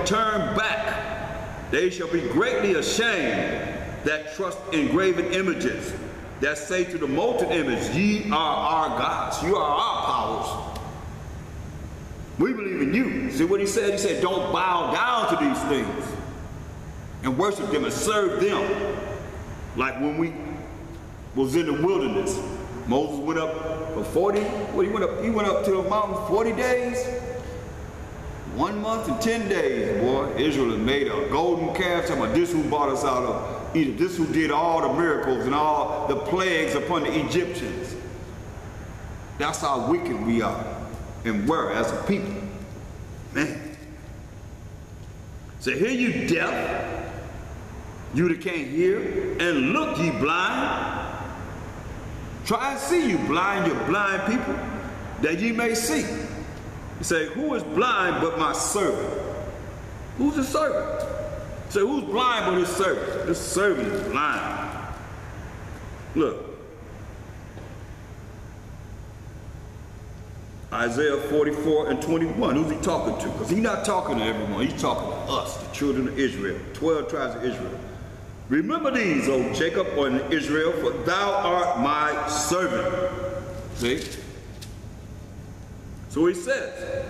turn back. They shall be greatly ashamed that trust in graven images, that say to the molten image, ye are our gods, you are our powers. We believe in you. See what he said? He said, don't bow down to these things and worship them and serve them. Like when we was in the wilderness, Moses went up for 40, he went up to the mountain 40 days, 1 month and 10 days, boy. Israel has made a golden calf, talking about this who brought us out of Egypt, this who did all the miracles and all the plagues upon the Egyptians. That's how wicked we are and were as a people. Man. So hear you deaf, you that can't hear, and look ye blind. Try and see, you blind people, that ye may see. You say, who is blind but my servant? Who's the servant? Say, who's blind but his servant? This servant is blind. Look. Isaiah 44 and 21. Who's he talking to? Because he's not talking to everyone. He's talking to us, the children of Israel, 12 tribes of Israel. Remember these, O Jacob, or Israel, for thou art my servant. See? So he says,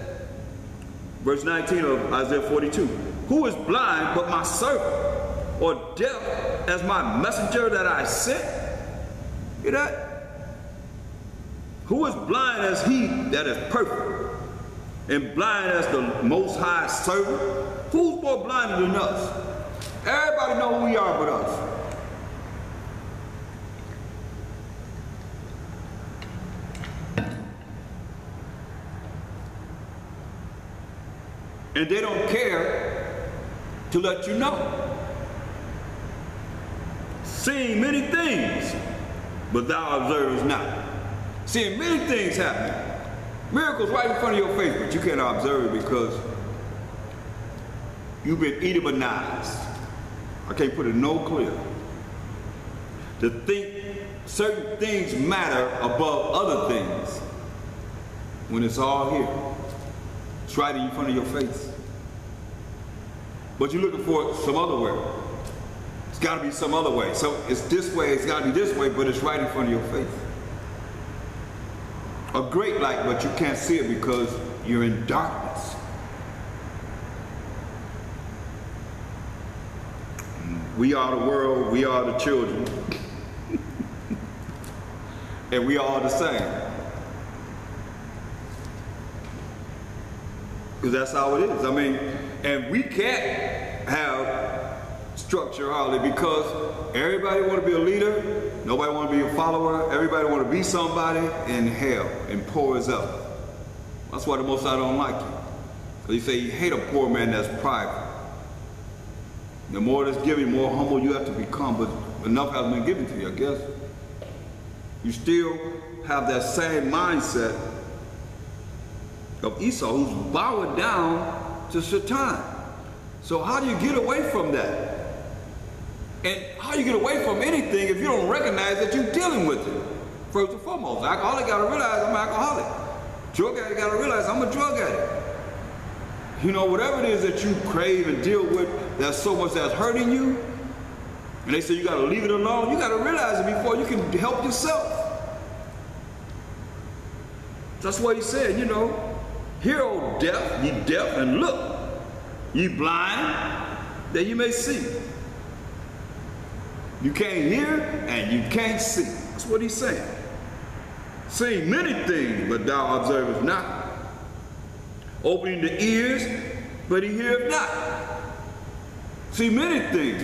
verse 19 of Isaiah 42, who is blind but my servant, or deaf as my messenger that I sent? Hear that? Who is blind as he that is perfect, and blind as the Most High servant? Who's more blind than us? Everybody know who we are but us. And they don't care to let you know. Seeing many things, but thou observest not. Seeing many things happening. Miracles right in front of your face, but you cannot observe it because you've been Edomanized. I can't put it no clearer. To think certain things matter above other things when it's all here. It's right in front of your face. But you're looking for some other way. It's got to be some other way. So it's this way, it's got to be this way, but it's right in front of your face. A great light, but you can't see it because you're in darkness. We are the world, we are the children. And we are the same. Because that's how it is. I mean, and we can't have structure hardly because everybody want to be a leader, nobody want to be a follower, everybody want to be somebody, and hell, and poor as ever. That's why the Most High don't like you. Because he say he hate a poor man that's private. The more that's given, the more humble you have to become, but enough has been given to you, I guess. You still have that same mindset of Esau, who's bowing down to Satan. So how do you get away from that? And how do you get away from anything if you don't recognize that you're dealing with it? First and foremost, alcoholic got to realize I'm an alcoholic. Drug addict got to realize I'm a drug addict. You know, whatever it is that you crave and deal with that's so much that's hurting you, and they say you got to leave it alone, you got to realize it before you can help yourself. That's what he said, you know, hear, O deaf, ye deaf, and look, ye blind, that you may see. You can't hear and you can't see. That's what he's saying. Seeing many things, but thou observest not. Opening the ears, but he heareth not. See many things,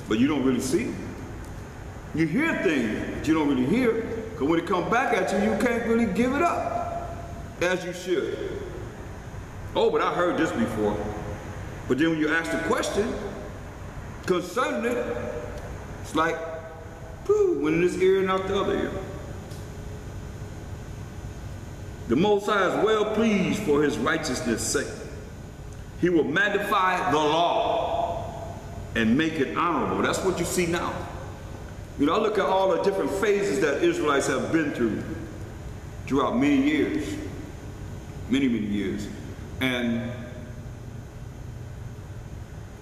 but you don't really see. You hear things, but you don't really hear. Because when it comes back at you, you can't really give it up as you should. Oh, but I heard this before. But then when you ask the question concerning it, it's like, pooh, went in this ear and out the other ear. The Most High is well pleased for his righteousness' sake. He will magnify the law and make it honorable. That's what you see now. You know, I look at all the different phases that Israelites have been through throughout many years. Many, many years. And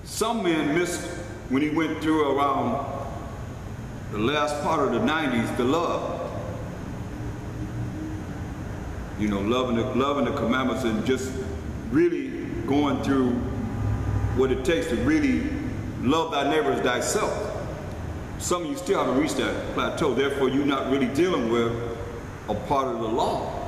Some men missed when he went through around the last part of the 90s, the love. You know, loving the commandments and just really going through what it takes to really love thy neighbor as thyself. Some of you still haven't reached that plateau, therefore you're not really dealing with a part of the law.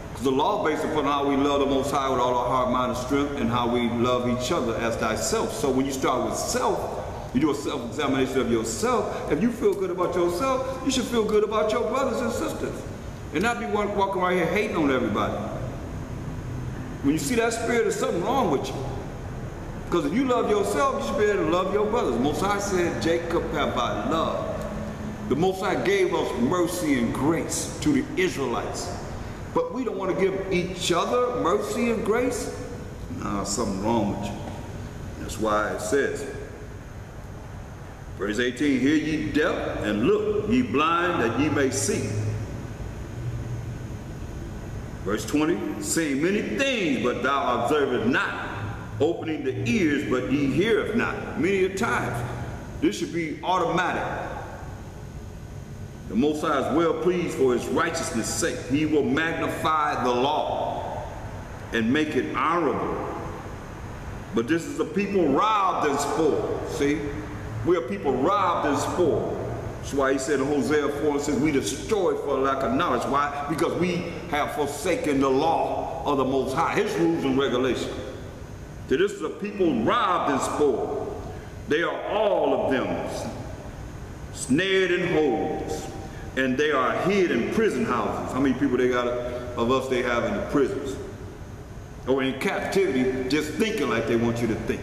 Because the law is based upon how we love the Most High with all our heart, mind, and strength, and how we love each other as thyself. So when you start with self, you do a self-examination of yourself. If you feel good about yourself, you should feel good about your brothers and sisters. And not be walking around here hating on everybody. When you see that spirit, there's something wrong with you. Because if you love yourself, you should be able to love your brothers. The Most High said, Jacob have I loved. The Most High gave us mercy and grace to the Israelites. But we don't want to give each other mercy and grace? Nah, something wrong with you. That's why it says, verse 18, hear ye deaf, and look, ye blind, that ye may see. Verse 20, seeing many things, but thou observest not, opening the ears, but ye heareth not. Many a times, this should be automatic. The Most High is well pleased for his righteousness' sake. He will magnify the law and make it honorable. But this is a people robbed and spoiled. See, we are people robbed and spoiled. That's why he said in Hosea 4, it says, we destroy for lack of knowledge. Why? Because we have forsaken the law of the Most High, his rules and regulations. So this is a people robbed and spoiled. They are all of them snared in holes, and they are hid in prison houses. How many people of us they have in the prisons? Or in captivity, just thinking like they want you to think,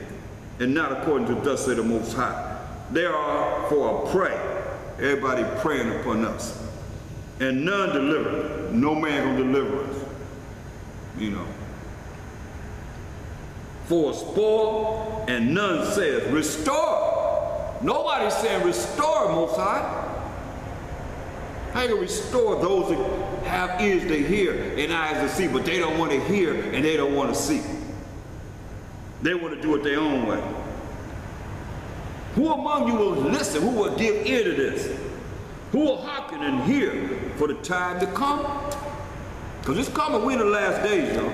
and not according to thus say the Most High. They are for a prey. Everybody praying upon us. And none deliver. No man gonna deliver us. You know. For a spoil, and none says, restore. Nobody's saying restore, Most High. How you gonna restore those that have ears to hear and eyes to see, but they don't want to hear and they don't want to see? They want to do it their own way. Who among you will listen? Who will give ear to this? Who will hearken and hear for the time to come? Because it's coming, we're in the last days, y'all.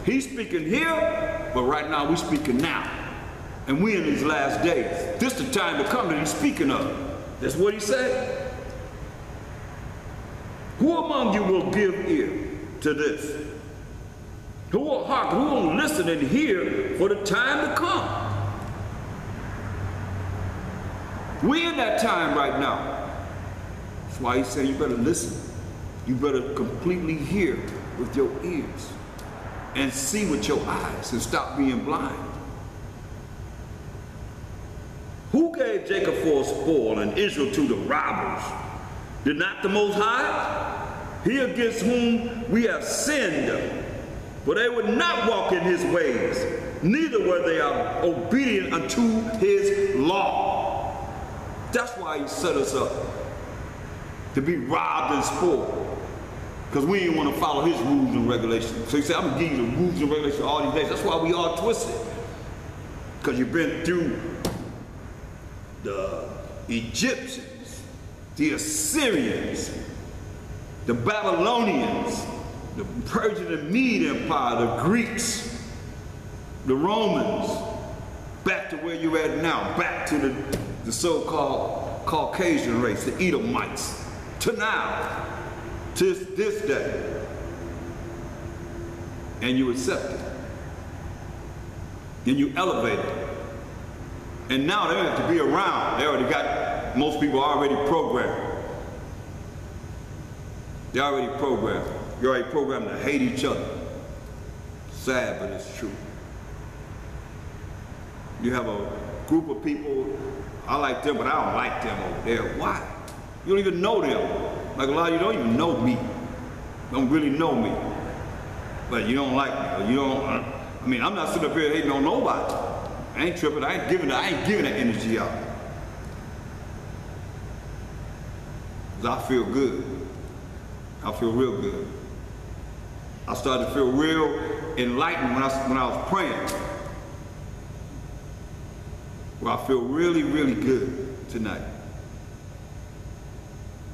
He's speaking here, but right now we're speaking now. And we're in these last days. This is the time to come that he's speaking of. That's what he said. Who among you will give ear to this? Who will hearken? Who will listen and hear for the time to come? We're in that time right now. That's why he said you better listen. You better completely hear with your ears and see with your eyes and stop being blind. Who gave Jacob for a spoil and Israel to the robbers? Did not the Most High? He against whom we have sinned. For they would not walk in his ways, neither were they obedient unto his law. That's why he set us up, to be robbed and spoiled. Because we didn't want to follow his rules and regulations. So he said, I'm going to give you the rules and regulations all these days. That's why we all twisted. Because you've been through the Egyptians, the Assyrians, the Babylonians, the Persian and Mede Empire, the Greeks, the Romans, back to where you're at now, back to the so-called Caucasian race, the Edomites, to now, to this day. And you accept it. And you elevate it. And now they don't have to be around. They already got, most people are already programmed. They're already programmed. You're already programmed to hate each other. Sad, but it's true. You have a group of people, I like them, but I don't like them over there. Why? You don't even know them. Like a lot of you don't even know me. Don't really know me. But you don't like me. You don't, I mean, I'm not sitting up here hating on nobody. I ain't tripping. I ain't giving that energy out. Because I feel good. I feel real good. I started to feel real enlightened when I was praying. where I feel really, really good tonight.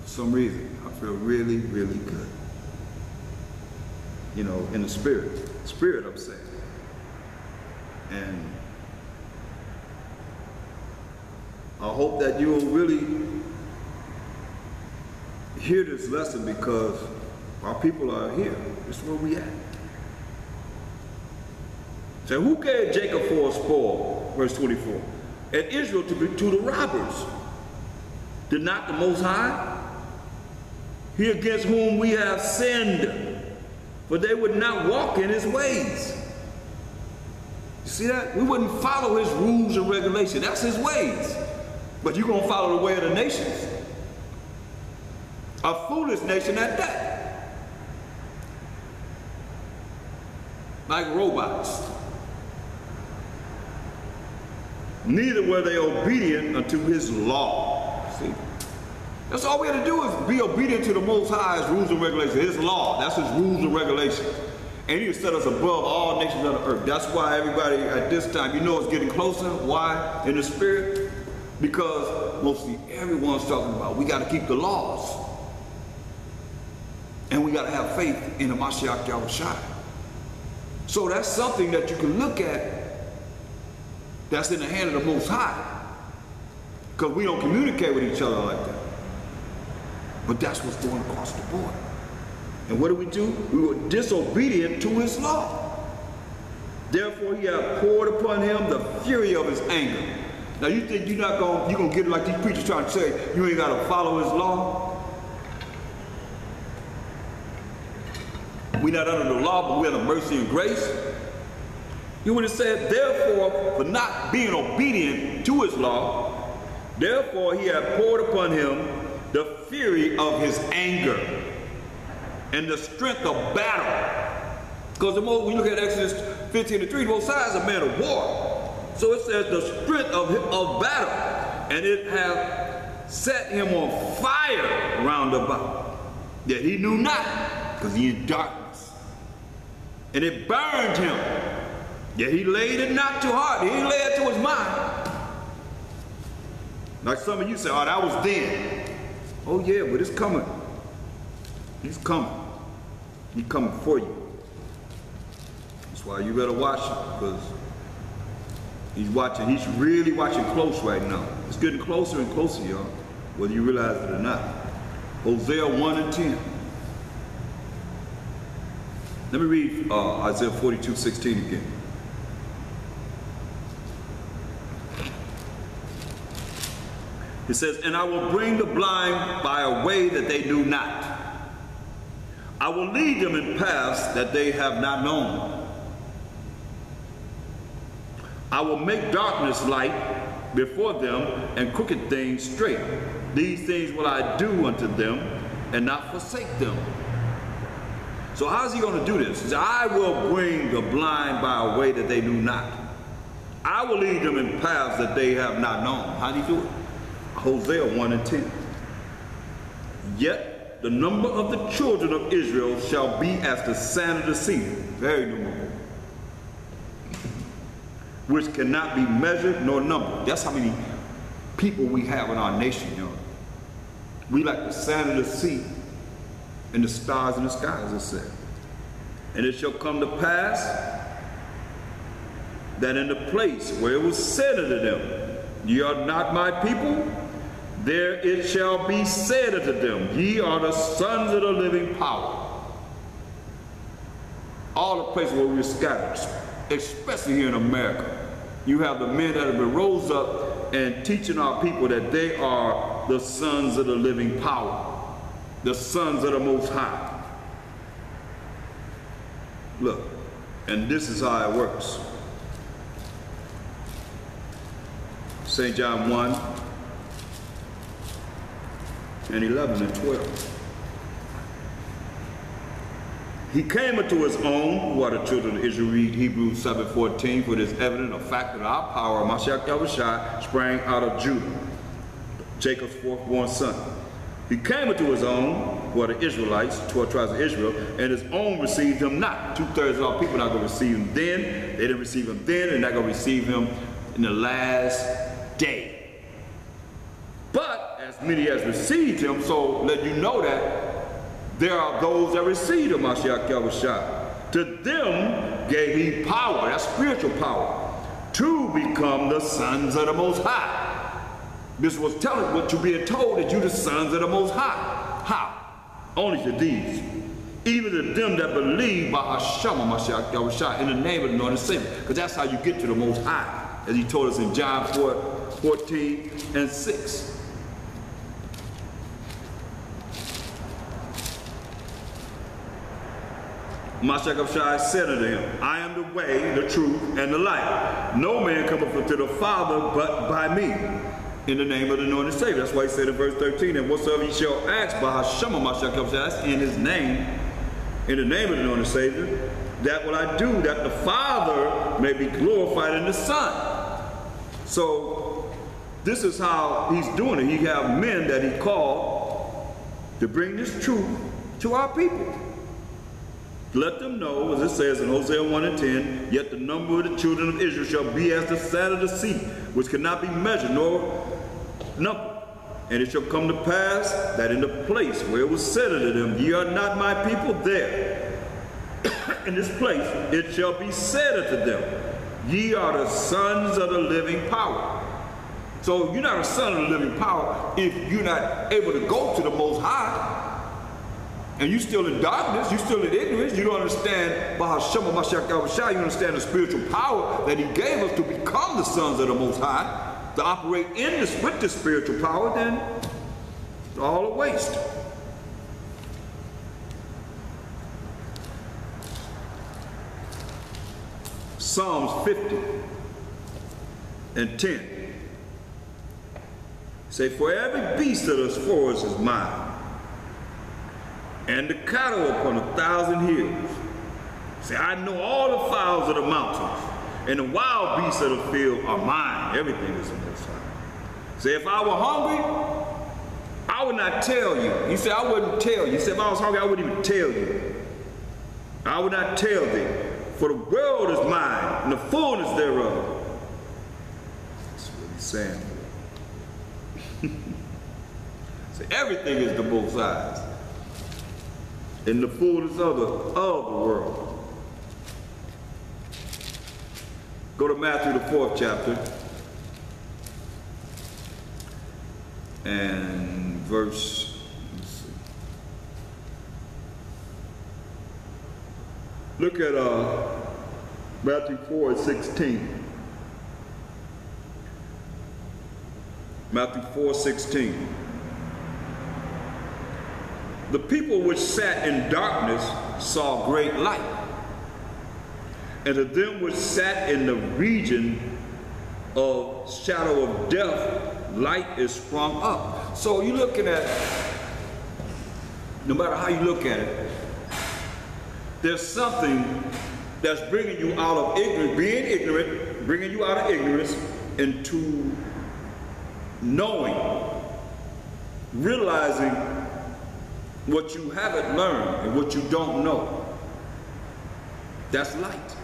For some reason, I feel really, really good. You know, in the spirit. Spirit, I'm saying. And I hope that you will really hear this lesson, because our people are here. This is where we at. So who gave Jacob for a spoil? Verse 24. And Israel to the robbers. Did not the Most High? He against whom we have sinned, for they would not walk in his ways. You see that? We wouldn't follow his rules and regulations. That's his ways. But you're going to follow the way of the nations. A foolish nation at that. Like robots. Neither were they obedient unto his law. See? That's all we have to do, is be obedient to the Most High's rules and regulations. His law, that's his rules and regulations. And he set us above all nations of the earth. That's why everybody at this time, you know, it's getting closer. Why? In the spirit. Because mostly everyone's talking about we got to keep the laws. And we got to have faith in the Mashiach Yahushua. So that's something that you can look at that's in the hand of the Most High. Because we don't communicate with each other like that. But that's what's going across the board. And what do? We were disobedient to his law. Therefore he hath poured upon him the fury of his anger. Now you think you're gonna get it like these preachers trying to say you ain't gotta follow his law? We're not under the law, but we're under mercy and grace. You would have said, therefore, for not being obedient to his law, therefore he hath poured upon him the fury of his anger and the strength of battle. Because when you look at Exodus 15:3, the Most High is a man of war. So it says the strength of battle, and it hath set him on fire round about, that he knew not, because he in darkness. And it burned him, yet he laid it not to heart. He didn't lay it to his mind. Like some of you say, oh, that was then. Oh yeah, but it's coming. He's coming. He's coming for you. That's why you better watch it, because he's watching. He's really watching close right now. It's getting closer and closer, y'all, whether you realize it or not. Hosea 1:10. Let me read Isaiah 42:16 again. It says, and I will bring the blind by a way that they knew not. I will lead them in paths that they have not known. I will make darkness light before them and crooked things straight. These things will I do unto them and not forsake them. So how's he going to do this? He says, I will bring the blind by a way that they knew not. I will lead them in paths that they have not known. How do you do it? Hosea 1:10. Yet the number of the children of Israel shall be as the sand of the sea, very numerable, which cannot be measured nor numbered. That's how many people we have in our nation, you know. We like the sand of the sea and the stars in the sky, as it said. And it shall come to pass that in the place where it was said unto them, ye are not my people, there it shall be said unto them, ye are the sons of the living power. All the places where we're scattered, especially here in America, you have the men that have been rose up and teaching our people that they are the sons of the living power, the sons of the Most High. Look, and this is how it works. St. John 1:11-12. He came unto his own, who are the children of Israel. Read Hebrews 7:14, for it is evident a fact that our power, Mashiach Yahushua, sprang out of Judah, Jacob's fourth-born son. He came unto his own, who are the Israelites, 12 tribes of Israel, and his own received him not. 2/3 of our people are not going to receive him then. They didn't receive him then, they're not going to receive him in the last day. But as many as received him, so let you know that there are those that received him, Mashiach Yahushua. To them gave he power, that's spiritual power, to become the sons of the Most High. This was telling what you're being told, that you're the sons of the Most High. How? Only to these. Even to them that believe by Hashem, Mashiach Yahushua, in the name of the Lord and Savior. Because that's how you get to the Most High, as he told us in John 14 and 6. Mashiach Yahushua said unto him, I am the way, the truth, and the life. No man cometh unto the Father but by me, in the name of the Lord and Savior. That's why he said in verse 13, and whatsoever ye shall ask by Hashem, Mashiach Yahushua, that's in his name, in the name of the Lord and Savior, that will I do, that the Father may be glorified in the Son. So this is how he's doing it. He have men that he called to bring this truth to our people. Let them know, as it says in Hosea 1 and 10, yet the number of the children of Israel shall be as the sand of the sea, which cannot be measured nor numbered. And it shall come to pass that in the place where it was said unto them, ye are not my people, there, in this place, it shall be said unto them, ye are the sons of the living power. So you're not a son of the living power if you're not able to go to the Most High. And you're still in darkness, you're still in ignorance, you don't understand by Hashem Mashiach Yahushua, you understand the spiritual power that he gave us to become the sons of the Most High, to operate in this with the spiritual power, then it's all a waste. Psalms 50 and 10. Say, for every beast of the forest is mine, and the cattle upon 1,000 hills. Say, I know all the fowls of the mountains, and the wild beasts of the field are mine. Everything is in this side. Say, if I were hungry, I would not tell you. He said, I wouldn't tell you. He said, if I was hungry, I wouldn't even tell you. I would not tell thee, for the world is mine, and the fullness thereof. That's what he's saying. Say, everything is the both sides, in the fullness of the world. Go to Matthew the 4th chapter and verse, let's see. Look at Matthew 4 and 16. Matthew 4:16. The people which sat in darkness saw great light, and to them which sat in the region of shadow of death, light is sprung up. So you're looking at, no matter how you look at it, there's something that's bringing you out of ignorance, being ignorant, bringing you out of ignorance into knowing, realizing what you haven't learned and what you don't know. That's light.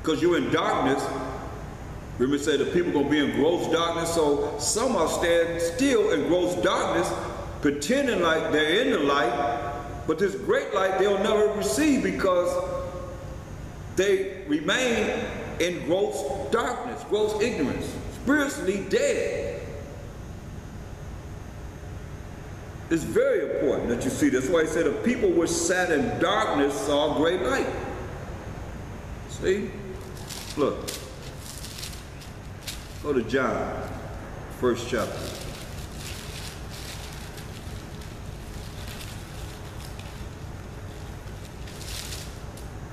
Because you're in darkness. Remember, say the people gonna be in gross darkness, so some are standing still in gross darkness, pretending like they're in the light, but this great light they'll never receive because they remain in gross darkness, gross ignorance, spiritually dead. It's very important that you see. That's why he said the people which sat in darkness saw great light. See? Look. Go to John, 1st chapter.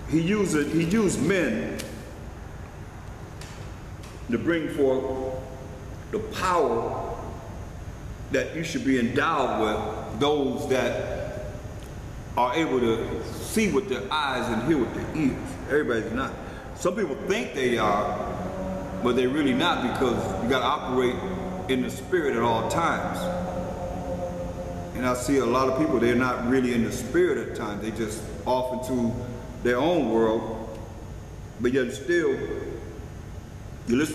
He used men to bring forth the power that you should be endowed with, those that are able to see with their eyes and hear with their ears. Everybody's not. Some people think they are, but they're really not, because you got to operate in the spirit at all times. And I see a lot of people, they're not really in the spirit at times. They just off into their own world, but yet still, you listen